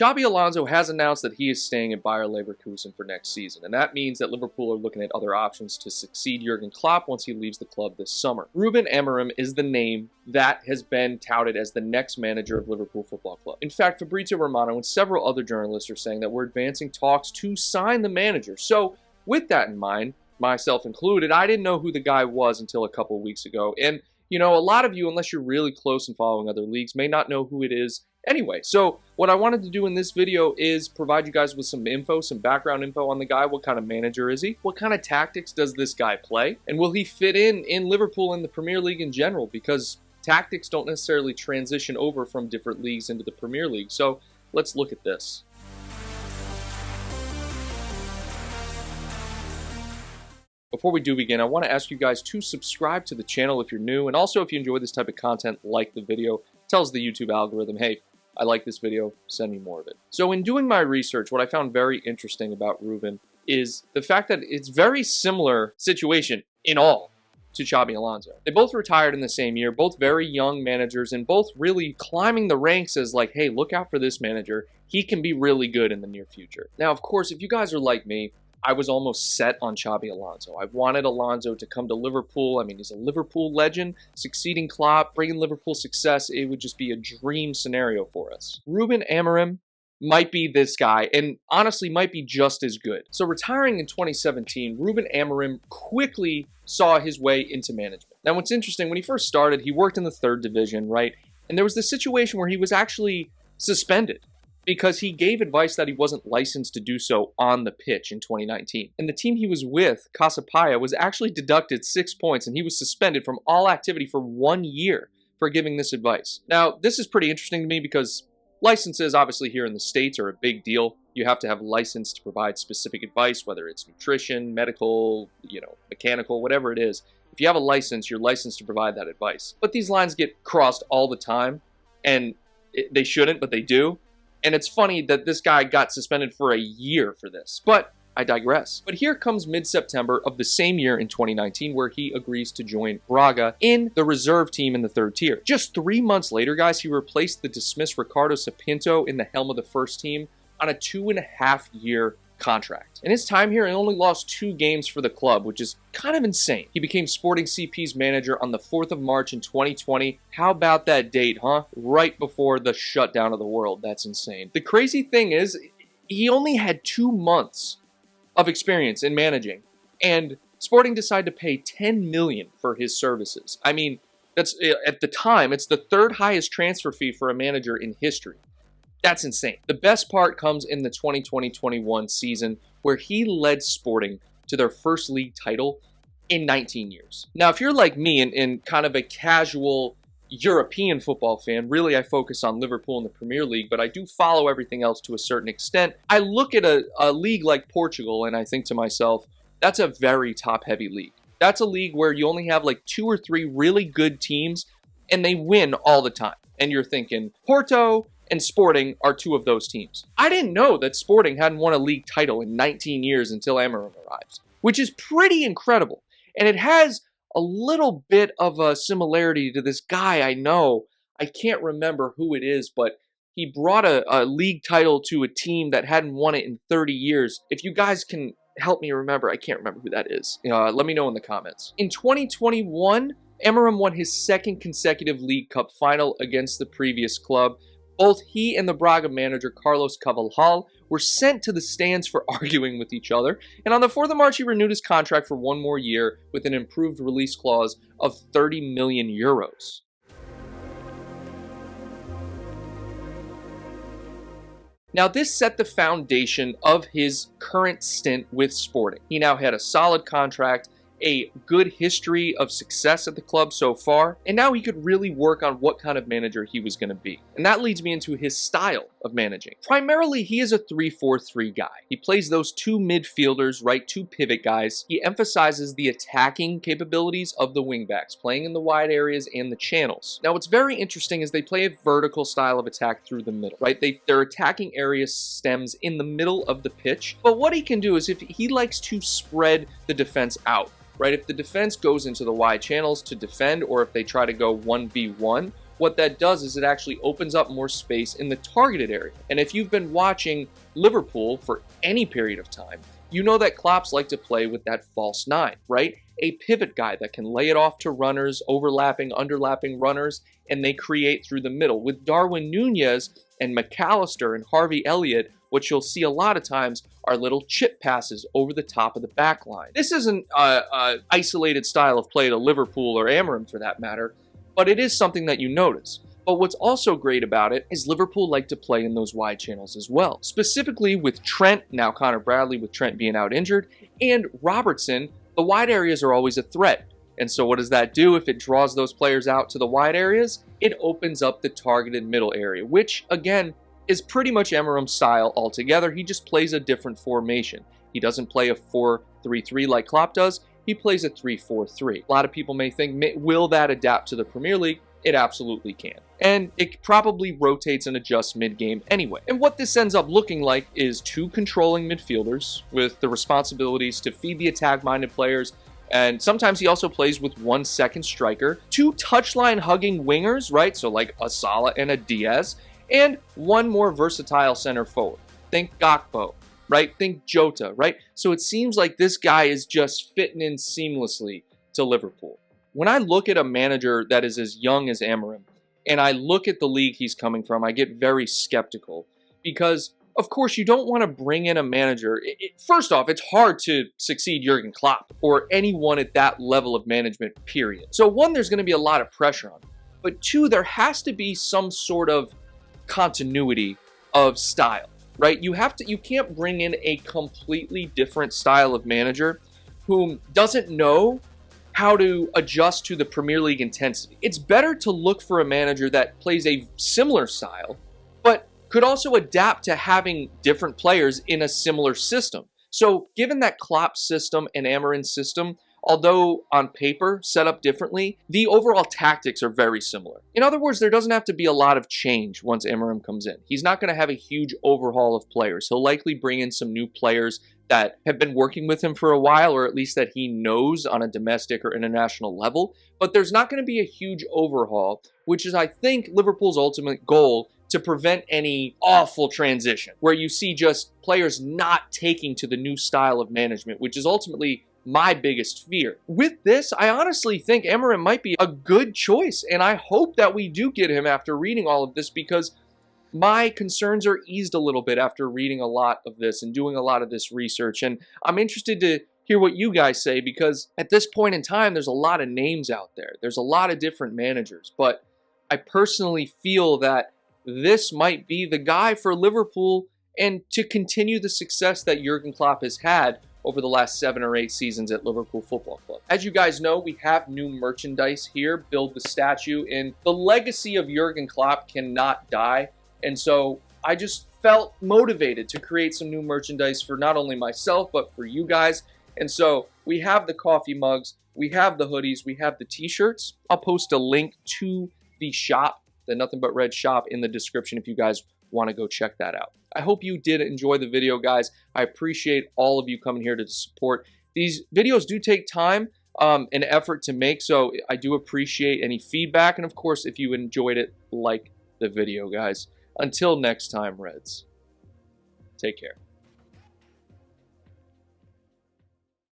Xabi Alonso has announced that he is staying at Bayer Leverkusen for next season, and that means that Liverpool are looking at other options to succeed Jurgen Klopp once he leaves the club this summer. Ruben Amorim is the name that has been touted as the next manager of Liverpool Football Club. In fact, Fabrizio Romano and several other journalists are saying that we're advancing talks to sign the manager. So, with that in mind, myself included, I didn't know who the guy was until a couple of weeks ago, and you know, a lot of you, unless you're really close and following other leagues, may not know who it is anyway. So what I wanted to do in this video is provide you guys with some info, some background info on the guy. What kind of manager is he? What kind of tactics does this guy play? And will he fit in Liverpool and the Premier League in general? Because tactics don't necessarily transition over from different leagues into the Premier League. So let's look at this. Before we do begin, I want to ask you guys to subscribe to the channel if you're new, and also if you enjoy this type of content, like the video. It tells the YouTube algorithm, hey, I like this video, send me more of it. So in doing my research, what I found very interesting about Ruben is the fact that it's very similar situation in all to Xabi Alonso. They both retired in the same year, both very young managers, and both really climbing the ranks as like, hey, look out for this manager. He can be really good in the near future. Now, of course, if you guys are like me, I was almost set on Xabi Alonso. I wanted Alonso to come to Liverpool. I mean, he's a Liverpool legend, succeeding Klopp, bringing Liverpool success. It would just be a dream scenario for us. Ruben Amorim might be this guy, and honestly might be just as good. So retiring in 2017, Ruben Amorim quickly saw his way into management. Now, what's interesting, when he first started, he worked in the 3rd division, right? And there was this situation where he was actually suspended because he gave advice that he wasn't licensed to do so on the pitch in 2019. And the team he was with, Casapaya, was actually deducted 6 points, and he was suspended from all activity for 1 year for giving this advice. Now, this is pretty interesting to me because licenses, obviously here in the States, are a big deal. You have to have a license to provide specific advice, whether it's nutrition, medical, mechanical, whatever it is. If you have a license, you're licensed to provide that advice. But these lines get crossed all the time, and they shouldn't, but they do. And it's funny that this guy got suspended for a year for this. But I digress. But here comes mid-September of the same year in 2019 where he agrees to join Braga in the reserve team in the 3rd tier. Just 3 months later, guys, he replaced the dismissed Ricardo Sapinto in the helm of the first team on a 2.5-year contract. In his time here, he only lost 2 games for the club, which is kind of insane. He became Sporting CP's manager on the 4th of March in 2020. How about that date, huh? Right before the shutdown of the world. That's insane. The crazy thing is, he only had 2 months of experience in managing, and Sporting decided to pay $10 million for his services. I mean, that's at the time, it's the 3rd highest transfer fee for a manager in history. That's insane. The best part comes in the 2020-21 season where he led Sporting to their first league title in 19 years. Now, if you're like me and kind of a casual European football fan, really I focus on Liverpool and the Premier League, but I do follow everything else to a certain extent. I look at a league like Portugal and I think to myself, that's a very top-heavy league. That's a league where you only have like 2 or 3 really good teams and they win all the time. And you're thinking, Porto and Sporting are 2 of those teams. I didn't know that Sporting hadn't won a league title in 19 years until Amorim arrives, which is pretty incredible. And it has a little bit of a similarity to this guy I know. I can't remember who it is, but he brought a league title to a team that hadn't won it in 30 years. If you guys can help me remember, I can't remember who that is. Let me know in the comments. In 2021, Amorim won his 2nd consecutive League Cup final against the previous club. Both he and the Braga manager, Carlos Carvalhal, were sent to the stands for arguing with each other, and on the 4th of March, he renewed his contract for 1 more year with an improved release clause of 30 million euros. Now, this set the foundation of his current stint with Sporting. He now had a solid contract, a good history of success at the club so far, and now he could really work on what kind of manager he was going to be. And that leads me into his style of managing. Primarily, he is a 3-4-3 guy. He plays those 2 midfielders, right, 2 pivot guys. He emphasizes the attacking capabilities of the wingbacks, playing in the wide areas and the channels. Now, what's very interesting is they play a vertical style of attack through the middle, right? Their attacking area stems in the middle of the pitch, but what he can do is if he likes to spread the defense out, right? If the defense goes into the wide channels to defend, or if they try to go 1v1, what that does is it actually opens up more space in the targeted area. And if you've been watching Liverpool for any period of time, you know that Klopps like to play with that false nine, right? A pivot guy that can lay it off to runners, overlapping, underlapping runners, and they create through the middle. With Darwin Nunez and McAllister and Harvey Elliott, what you'll see a lot of times are little chip passes over the top of the back line. This isn't an isolated style of play to Liverpool or Amorim for that matter, but it is something that you notice. But what's also great about it is Liverpool like to play in those wide channels as well. Specifically with Trent, now Connor Bradley with Trent being out injured, and Robertson, the wide areas are always a threat. And so what does that do if it draws those players out to the wide areas? It opens up the targeted middle area, which again is pretty much Amorim's style altogether. He just plays a different formation. He doesn't play a 4-3-3 like Klopp does. He plays a 3-4-3. A lot of people may think, will that adapt to the Premier League? It absolutely can. And it probably rotates and adjusts mid-game anyway. And what this ends up looking like is two controlling midfielders with the responsibilities to feed the attack-minded players. And sometimes he also plays with 1 second striker, 2 touchline-hugging wingers, right? So like a Salah and a Diaz, and 1 more versatile center forward. Think Gakpo, right? Think Jota, right? So it seems like this guy is just fitting in seamlessly to Liverpool. When I look at a manager that is as young as Amorim, and I look at the league he's coming from, I get very skeptical because, of course, you don't want to bring in a manager. First off, it's hard to succeed Jurgen Klopp or anyone at that level of management, period. So 1, there's going to be a lot of pressure on him. But 2, there has to be some sort of continuity of style, right? You can't bring in a completely different style of manager whom doesn't know how to adjust to the Premier League intensity. It's better to look for a manager that plays a similar style, but could also adapt to having different players in a similar system. So given that Klopp's system and Amorim's system, although on paper set up differently, the overall tactics are very similar. In other words, there doesn't have to be a lot of change once Amorim comes in. He's not going to have a huge overhaul of players. He'll likely bring in some new players that have been working with him for a while, or at least that he knows on a domestic or international level. But there's not going to be a huge overhaul, which is, I think, Liverpool's ultimate goal, to prevent any awful transition, where you see just players not taking to the new style of management, which is ultimately my biggest fear. With this, I honestly think Amorim might be a good choice, and I hope that we do get him after reading all of this, because my concerns are eased a little bit after reading a lot of this and doing a lot of this research. And I'm interested to hear what you guys say, because at this point in time, there's a lot of names out there. There's a lot of different managers, but I personally feel that this might be the guy for Liverpool and to continue the success that Jurgen Klopp has had over the last 7 or 8 seasons at Liverpool Football Club. As you guys know, we have new merchandise here, Build the Statue, and the legacy of Jurgen Klopp cannot die. And so I just felt motivated to create some new merchandise for not only myself, but for you guys. And so we have the coffee mugs, we have the hoodies, we have the t-shirts. I'll post a link to the shop, the Nothing But Red shop, in the description if you guys want to go check that out. I hope you did enjoy the video, guys. I appreciate all of you coming here to support. These videos do take time and effort to make, so I do appreciate any feedback. And of course, if you enjoyed it, like the video, guys. Until next time, Reds, take care.